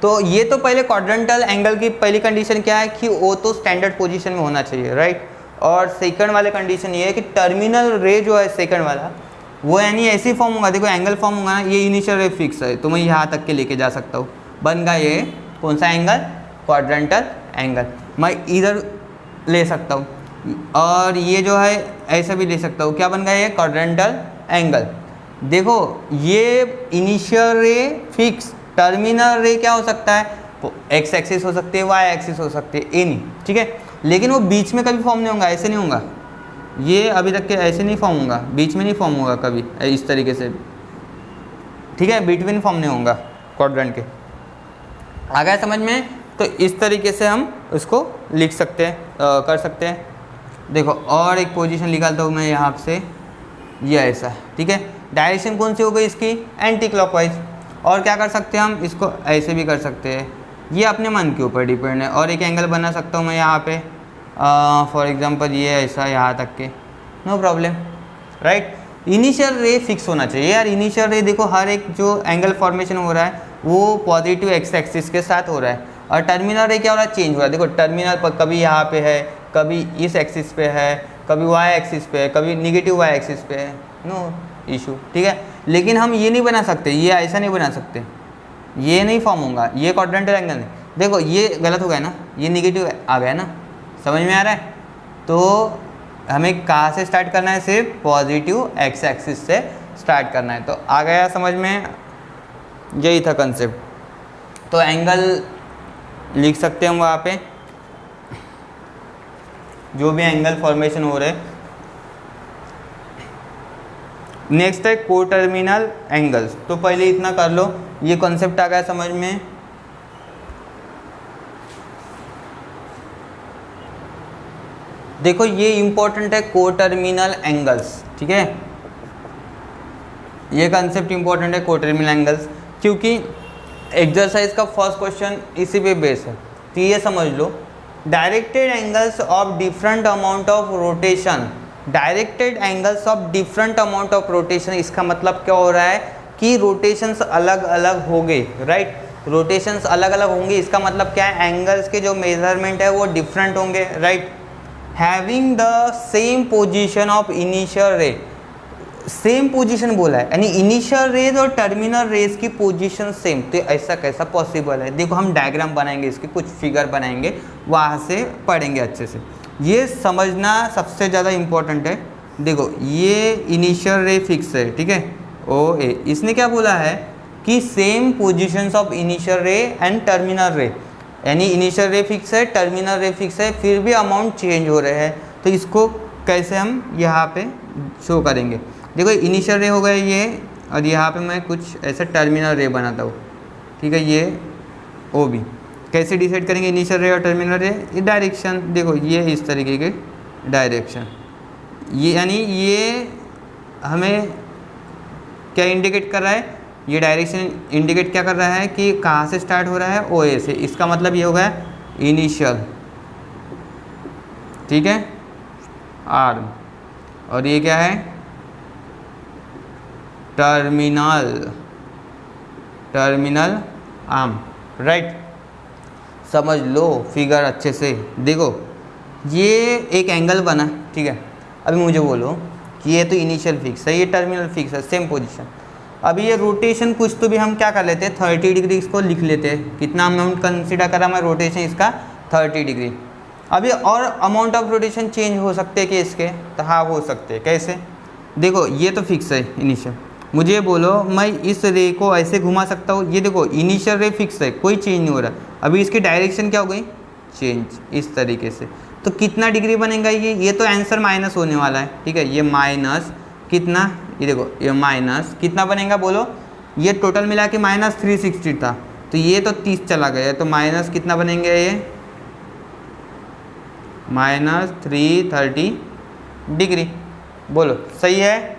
तो ये तो पहले क्वाड्रेंटल एंगल की पहली कंडीशन क्या है कि वो तो स्टैंडर्ड पोजीशन में होना चाहिए, राइट। और सेकंड वाले कंडीशन ये है कि टर्मिनल रे जो है सेकंड वाला वो यानी ऐसी फॉर्म होगा, देखो एंगल फॉर्म होगा ना, ये इनिशियल रे फिक्स है तो मैं यहाँ तक के लेके जा सकता हूँ, बन गया ये कौन सा एंगल, क्वाड्रेंटल एंगल। मैं इधर ले सकता हूँ और ये जो है ऐसा भी ले सकता हूँ, क्या बन गया ये क्वाड्रेंटल एंगल। देखो ये इनिशियल रे फिक्स, टर्मिनल रे क्या हो सकता है, एक्स एक्सिस हो सकती है, वाई एक्सिस हो सकती है, एनी, ठीक है। लेकिन वो बीच में कभी फॉर्म नहीं होगा, ऐसे नहीं होगा, ये अभी तक के ऐसे नहीं फॉर्म होगा, बीच में नहीं फॉर्म होगा कभी इस तरीके से, ठीक है, बिटवीन फॉर्म नहीं होगा क्वाड्रेंट के। आ गया समझ में? तो इस तरीके से हम उसको लिख सकते हैं, कर सकते हैं। देखो और एक पोजीशन निकालता हूँ मैं यहाँ से, ये ऐसा, ठीक है। डायरेक्शन कौन सी हो गई इसकी, एंटी क्लॉकवाइज। और क्या कर सकते हैं हम, इसको ऐसे भी कर सकते हैं, ये अपने मन के ऊपर डिपेंड है। और एक एंगल बना सकता हूँ मैं यहाँ पे, फॉर एग्जांपल ये ऐसा यहाँ तक के, नो प्रॉब्लम, राइट। इनिशियल रे फिक्स होना चाहिए यार। इनिशियल रे देखो हर एक जो एंगल फॉर्मेशन हो रहा है वो पॉजिटिव एक्स एक्सिस के साथ हो रहा है, और टर्मिनल रे क्या हो रहा है, चेंज हो रहा है। देखो टर्मिनल पर कभी यहाँ पे है, कभी इस एक्सिस पे है, कभी वाई एक्सिस पे है, कभी निगेटिव वाई एक्सिस पे है, नो इशू, ठीक है। लेकिन हम ये नहीं बना सकते, ये ऐसा नहीं बना सकते, ये नहीं फॉर्म होगा, ये क्वाड्रेंटल एंगल नहीं। देखो ये गलत हो गया ना, ये निगेटिव आ गया ना, समझ में आ रहा है? तो हमें कहाँ से स्टार्ट करना है, सिर्फ पॉजिटिव एक्स एक्सिस से स्टार्ट करना है। तो आ गया समझ में, यही था कंसेप्ट। तो एंगल लिख सकते हैं हम वहाँ पे, जो भी एंगल फॉर्मेशन हो रहे। नेक्स्ट है कोटर्मिनल एंगल्स। तो पहले इतना कर लो, ये कॉन्सेप्ट आ गया समझ में। देखो ये इंपॉर्टेंट है, कोटर्मिनल एंगल्स, ठीक है। ये कंसेप्ट इंपॉर्टेंट है कोटर्मिनल एंगल्स, क्योंकि एग्जरसाइज का फर्स्ट क्वेश्चन इसी पे बेस है। तो ये समझ लो, directed angles of different amount of rotation, directed angles of different amount of rotation, इसका मतलब क्या हो रहा है कि रोटेशंस अलग अलग होंगे, राइट। रोटेशंस अलग अलग होंगे, इसका मतलब क्या है, एंगल्स के जो मेजरमेंट है वो डिफरेंट होंगे, right. Having the same position of initial रे, सेम पोजीशन बोला है, यानी इनिशियल रेज और टर्मिनल रेज की पोजीशन सेम। तो ऐसा कैसा पॉसिबल है, देखो हम डायग्राम बनाएंगे, इसके कुछ फिगर बनाएंगे, वहाँ से पढ़ेंगे अच्छे से। ये समझना सबसे ज़्यादा इम्पोर्टेंट है। देखो ये इनिशियल रे फिक्स है, ठीक है, ओ ए। इसने क्या बोला है कि सेम पोजीशंस ऑफ इनिशियल रे एंड टर्मिनल रे, यानी इनिशियल रे फिक्स है, टर्मिनल रे फिक्स है, फिर भी अमाउंट चेंज हो रहे हैं। तो इसको कैसे हम यहाँ पे शो करेंगे, देखो इनिशियल रे हो गए ये, और यहाँ पे मैं कुछ ऐसा टर्मिनल रे बनाता हूँ, ठीक है, ये ओ बी। कैसे डिसाइड करेंगे इनिशियल रे और टर्मिनल रे, ये डायरेक्शन, देखो ये इस तरीके के डायरेक्शन, ये यानी ये हमें क्या इंडिकेट कर रहा है, ये डायरेक्शन इंडिकेट क्या कर रहा है कि कहाँ से स्टार्ट हो रहा है, ओ ए से। इसका मतलब ये हो गया इनिशियल, ठीक है, आर्म, और ये क्या है, टर्मिनल, टर्मिनल आर्म, राइट। समझ लो फिगर अच्छे से। देखो ये एक एंगल बना, ठीक है। अभी मुझे बोलो कि ये तो इनिशियल फिक्स है, ये टर्मिनल फिक्स है, सेम पोजीशन। अभी ये रोटेशन कुछ तो भी हम क्या कर लेते हैं, 30 डिग्री इसको लिख लेते हैं। कितना अमाउंट कंसिडर करा मैं, रोटेशन इसका 30 डिग्री। अभी और अमाउंट ऑफ रोटेशन चेंज हो सकते हैं कि इसके, तो हाँ हो सकते हैं। कैसे, देखो ये तो फिक्स है इनिशियल, मुझे बोलो मैं इस रे को ऐसे घुमा सकता हूँ, ये देखो इनिशियल रे फिक्स है, कोई चेंज नहीं हो रहा। अभी इसकी डायरेक्शन क्या हो गई, चेंज, इस तरीके से। तो कितना डिग्री बनेगा ये तो आंसर माइनस होने वाला है, ठीक है। ये माइनस कितना, ये देखो ये माइनस कितना बनेगा बोलो, ये टोटल मिला के माइनस 360 था, तो ये तो 30 चला गया, तो माइनस कितना बनेंगे, ये माइनस 330 डिग्री। बोलो सही है,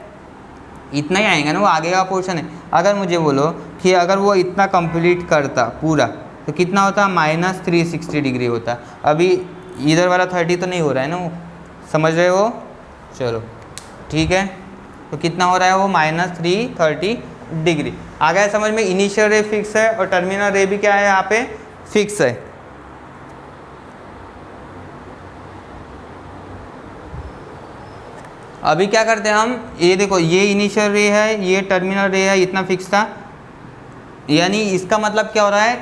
इतना ही आएगा ना, वो आगे का पोर्शन है। अगर मुझे बोलो कि अगर वो इतना कंप्लीट करता पूरा, तो कितना होता, माइनस 360 डिग्री होता। अभी इधर वाला 30 तो नहीं हो रहा है ना, वो समझ रहे हो, चलो ठीक है। तो कितना हो रहा है वो, माइनस 330 डिग्री। आ गया समझ में, इनिशियल रे फिक्स है और टर्मिनल रे भी क्या है यहाँ पे, फिक्स है। अभी क्या करते हैं हम, ये देखो ये इनिशियल रे है, ये टर्मिनल रे है, इतना फिक्स था, यानी इसका मतलब क्या हो रहा है,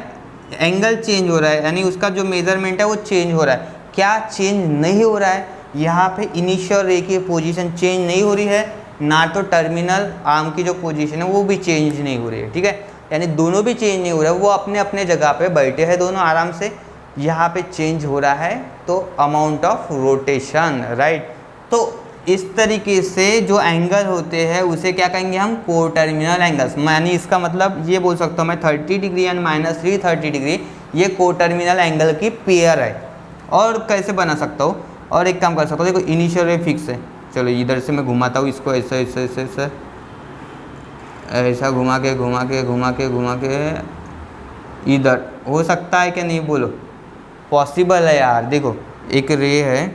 एंगल चेंज हो रहा है, यानी उसका जो मेजरमेंट है वो चेंज हो रहा है। क्या चेंज नहीं हो रहा है? यहाँ पे इनिशियल रे की पोजीशन चेंज नहीं हो रही है, ना तो टर्मिनल आर्म की जो पोजीशन है वो भी चेंज नहीं हो रही है, ठीक है। यानी दोनों भी चेंज नहीं हो रहा है, वो अपने अपने जगह पे बैठे हैं दोनों आराम से। यहाँ पे चेंज हो रहा है तो अमाउंट ऑफ रोटेशन, राइट। तो इस तरीके से जो एंगल होते हैं उसे क्या कहेंगे हम? को टर्मिनल एंगल्स। यानी इसका मतलब ये बोल सकता हूँ मैं 30 डिग्री एंड -3 30 डिग्री, ये को टर्मिनल एंगल की पेयर है। और कैसे बना सकता हूँ? और एक काम कर सकता हूँ, देखो इनिशियल रे फिक्स है, चलो इधर से मैं घुमाता हूँ इसको, ऐसे ऐसे ऐसे ऐसे ऐसा घुमा के घुमा के घुमा के घुमा के इधर हो सकता है कि नहीं? बोलो, पॉसिबल है यार। देखो एक रे है,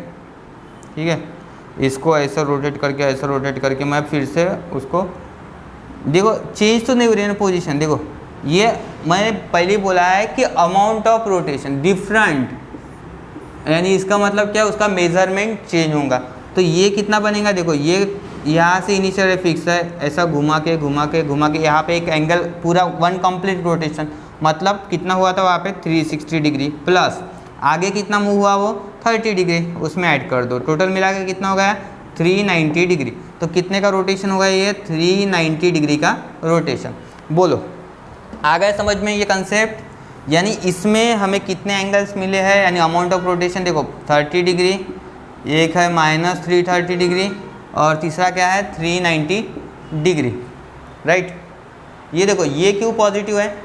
ठीक है, इसको ऐसा रोटेट करके मैं फिर से उसको, देखो चेंज तो नहीं हो रही है ना पोजीशन। देखो ये मैंने पहले बोला है कि अमाउंट ऑफ रोटेशन डिफरेंट, यानी इसका मतलब क्या है? उसका मेजरमेंट चेंज होगा। तो ये कितना बनेगा? देखो ये यहाँ से इनिशियल रे फिक्स है, ऐसा घुमा के घुमा के घुमा के यहाँ पे एक एंगल पूरा 1 कंप्लीट रोटेशन, मतलब कितना हुआ था वहाँ पे? 360 डिग्री प्लस आगे कितना मूव हुआ? वो 30 डिग्री, उसमें ऐड कर दो, टोटल मिला के कितना हो गया? 390 डिग्री। तो कितने का रोटेशन होगा ये? 390 डिग्री का रोटेशन। बोलो आ गया समझ में ये कंसेप्ट? यानी इसमें हमें कितने एंगल्स मिले हैं, यानी अमाउंट ऑफ रोटेशन देखो 30 डिग्री, एक है -330 डिग्री और तीसरा क्या है? 390 डिग्री, राइट। ये देखो ये क्यों पॉजिटिव है?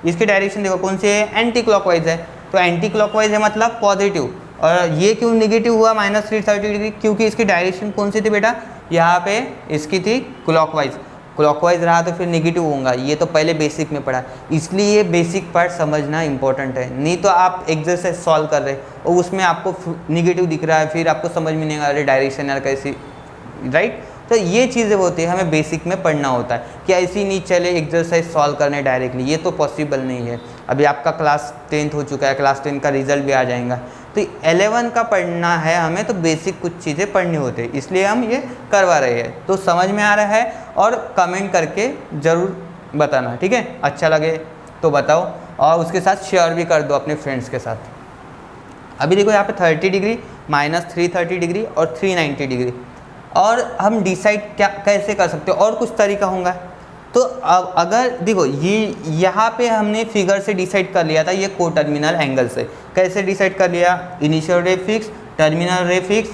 इसकी डायरेक्शन देखो कौन सी है? एंटी क्लॉकवाइज है, तो एंटी क्लॉकवाइज है मतलब पॉजिटिव। और ये क्यों नेगेटिव हुआ -330 डिग्री? क्योंकि इसकी डायरेक्शन कौन सी थी बेटा? यहाँ पे इसकी थी क्लॉकवाइज। क्लॉकवाइज रहा तो फिर नेगेटिव होगा, ये तो पहले बेसिक में पढ़ा, इसलिए ये बेसिक पार्ट समझना इंपॉर्टेंट है। नहीं तो आप एक्सरसाइज सॉल्व कर रहे और उसमें आपको नेगेटिव दिख रहा है, फिर आपको समझ में नहीं आ रहा डायरेक्शन यार कैसी, राइट। तो ये चीज़ें होती है हमें बेसिक में पढ़ना होता है कि ऐसी नहीं चले एक्सरसाइज सॉल्व करने डायरेक्टली, ये तो पॉसिबल नहीं है। अभी आपका क्लास 10th हो चुका है, क्लास 10 का रिजल्ट भी आ जाएगा, तो 11 का पढ़ना है हमें, तो बेसिक कुछ चीज़ें पढ़नी होती है, इसलिए हम ये करवा रहे हैं। तो समझ में आ रहा है? और कमेंट करके ज़रूर बताना, ठीक है? अच्छा लगे तो बताओ और उसके साथ शेयर भी कर दो अपने फ्रेंड्स के साथ। अभी देखो यहाँ पे 30 डिग्री, -330 डिग्री और 390 डिग्री, और हम डिसाइड क्या कैसे कर सकते हो? और कुछ तरीका होगा। तो अब अगर देखो ये यहाँ पे हमने फिगर से डिसाइड कर लिया था, ये को टर्मिनल एंगल से कैसे डिसाइड कर लिया? इनिशियल रे फिक्स, टर्मिनल रे फिक्स,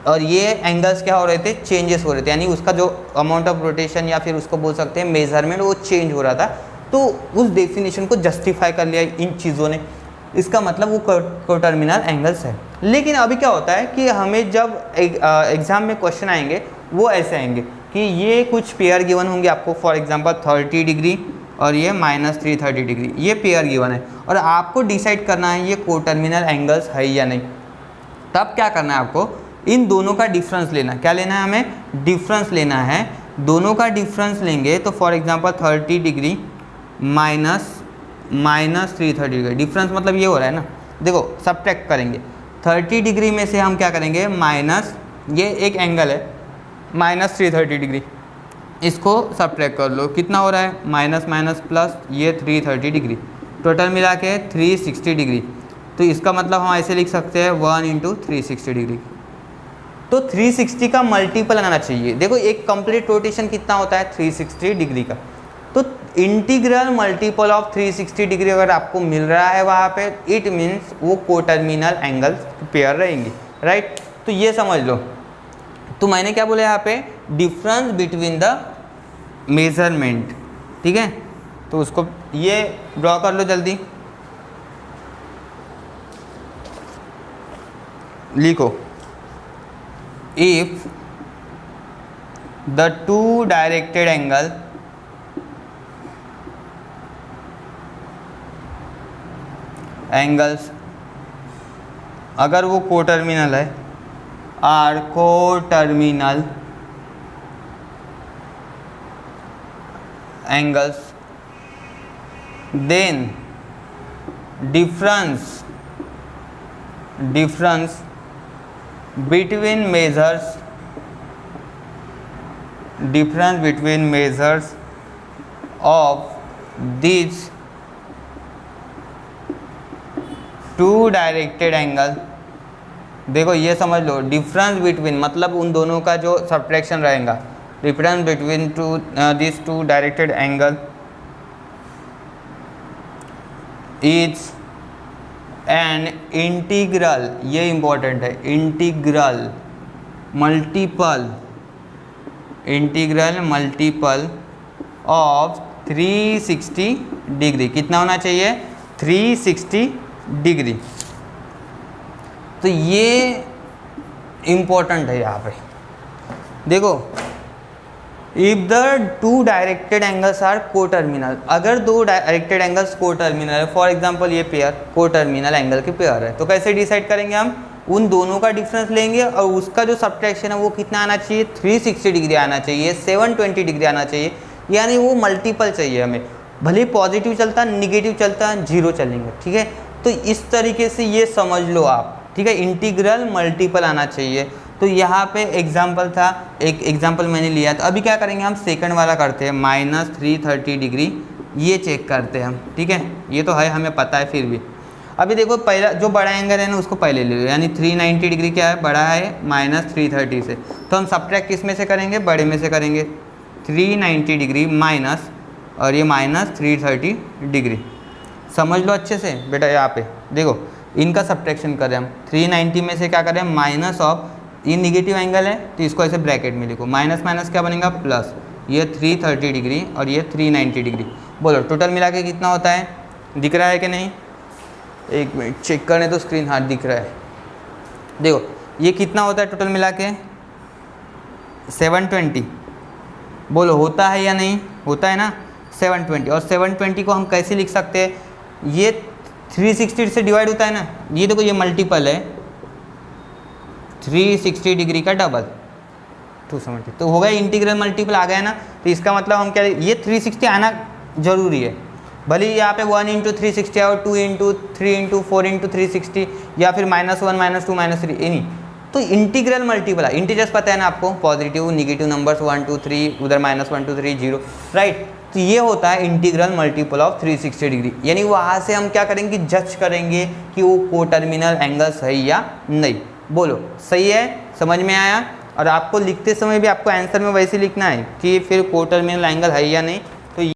और ये एंगल्स क्या हो रहे थे? चेंजेस हो रहे थे, यानी उसका जो अमाउंट ऑफ रोटेशन या फिर उसको बोल सकते हैं मेजरमेंट, वो चेंज हो रहा था। तो उस डेफिनेशन को जस्टिफाई कर लिया इन चीज़ों ने, इसका मतलब वो को टर्मिनल एंगल्स है। लेकिन अभी क्या होता है कि हमें जब एग्ज़ाम में क्वेश्चन आएंगे वो ऐसे आएंगे कि ये कुछ पेयर गिवन होंगे आपको, फॉर एग्जांपल 30 डिग्री और ये -330 डिग्री, ये पेयर गिवन है और आपको डिसाइड करना है ये को टर्मिनल एंगल्स है या नहीं। तब क्या करना है आपको? इन दोनों का डिफरेंस लेना। क्या लेना है हमें? डिफरेंस लेना है। दोनों का डिफरेंस लेंगे तो for example 30 degree -330 degree, difference मतलब ये हो रहा है ना, देखो सब्ट्रैक्ट करेंगे 30 डिग्री में से हम क्या करेंगे? माइनस, ये एक एंगल है -330 डिग्री, इसको सब्ट्रैक्ट कर लो, कितना हो रहा है? माइनस माइनस प्लस, ये 330 डिग्री, टोटल मिला के 360 डिग्री। तो इसका मतलब हम ऐसे लिख सकते हैं 1 × 360 डिग्री। तो 360 का मल्टीपल आना चाहिए। देखो एक कंप्लीट रोटेशन कितना होता है? 360 डिग्री का। तो इंटीग्रल मल्टीपल ऑफ 360 डिग्री अगर आपको मिल रहा है वहाँ पे, इट मीन्स वो को टर्मिनल एंगल्स पेयर रहेंगी, राइट। तो ये समझ लो। तो मैंने क्या बोला यहाँ पे? डिफरेंस बिटवीन द मेजरमेंट, ठीक है। तो उसको ये ड्रॉ कर लो जल्दी, लिखो, if the two directed angles अगर वो को टर्मिनल है, are coterminal angles, then difference between measures of these two directed angle, देखो ये समझ लो, डिफरेंस बिटवीन मतलब उन दोनों का जो सब्ट्रैक्शन रहेगा, difference between this two directed angle is an integral, ये इंपॉर्टेंट है, इंटीग्रल मल्टीपल ऑफ 360 डिग्री। कितना होना चाहिए? 360 डिग्री। तो ये इम्पोर्टेंट है यहाँ पे। देखो, if the two directed angles are coterminal, अगर दो डायरेक्टेड एंगल्स को टर्मिनल है, फॉर एग्जांपल ये पेयर को टर्मिनल एंगल के पेयर है, तो कैसे डिसाइड करेंगे हम? उन दोनों का डिफरेंस लेंगे और उसका जो सब्ट्रैक्शन है वो कितना आना चाहिए? 360 डिग्री आना चाहिए, 720 डिग्री आना चाहिए, यानी वो मल्टीपल चाहिए हमें। भले पॉजिटिव चलता, निगेटिव चलता, जीरो चलेंगे, ठीक है। तो इस तरीके से ये समझ लो आप, ठीक है, इंटीग्रल मल्टीपल आना चाहिए। तो यहाँ पे एग्जाम्पल था, एक एग्जाम्पल मैंने लिया। तो अभी क्या करेंगे हम? सेकंड वाला करते हैं, -330 डिग्री, ये चेक करते हैं हम, ठीक है। ये तो है, हमें पता है, फिर भी अभी देखो, पहला जो बड़ा एंगल है ना उसको पहले ले लो, यानी 390 डिग्री क्या है? बड़ा है -330 से। तो हम सब्ट्रैक्ट किस में से करेंगे? बड़े में से करेंगे। 390 डिग्री माइनस, और ये -330 डिग्री। समझ लो अच्छे से बेटा। यहाँ पे देखो, इनका सब्ट्रैक्शन करें हम, 390 में से क्या करें? माइनस ऑफ, ये निगेटिव एंगल है तो इसको ऐसे ब्रैकेट में लिखो, माइनस माइनस क्या बनेगा? प्लस। ये 330 डिग्री और ये 390 डिग्री। बोलो टोटल मिला के कितना होता है? दिख रहा है कि नहीं? एक मिनट चेक करने तो स्क्रीन, हाँ दिख रहा है। देखो ये कितना होता है टोटल मिला के? 720। बोलो होता है या नहीं? होता है ना, 720। और 720 को हम कैसे लिख सकते हैं? ये 360 से डिवाइड होता है ना, ये देखो ये मल्टीपल है, 360 डिग्री का डबल 270, तो होगा इंटीग्रल मल्टीपल आ गया ना। तो इसका मतलब हम क्या, ये 360 आना जरूरी है। भले ही यहाँ पे 1 × 360 और 2 × 3 × 4 × 360, या फिर -1 -2 -3, नहीं। तो इंटीग्रल मल्टीपल है। इंटीजर्स पता है ना आपको, पॉजिटिव निगेटिव नंबर्स 1 2 3, उधर -1 2 3 0, राइट। तो ये होता है इंटीग्रल मल्टीपल ऑफ 360 डिग्री। यानी वहाँ से हम क्या करेंगे? जज करेंगे कि वो को टर्मिनल एंगल सही या नहीं। बोलो सही है? समझ में आया? और आपको लिखते समय भी आपको आंसर में वैसे लिखना है कि फिर को टर्मिनल एंगल है या नहीं।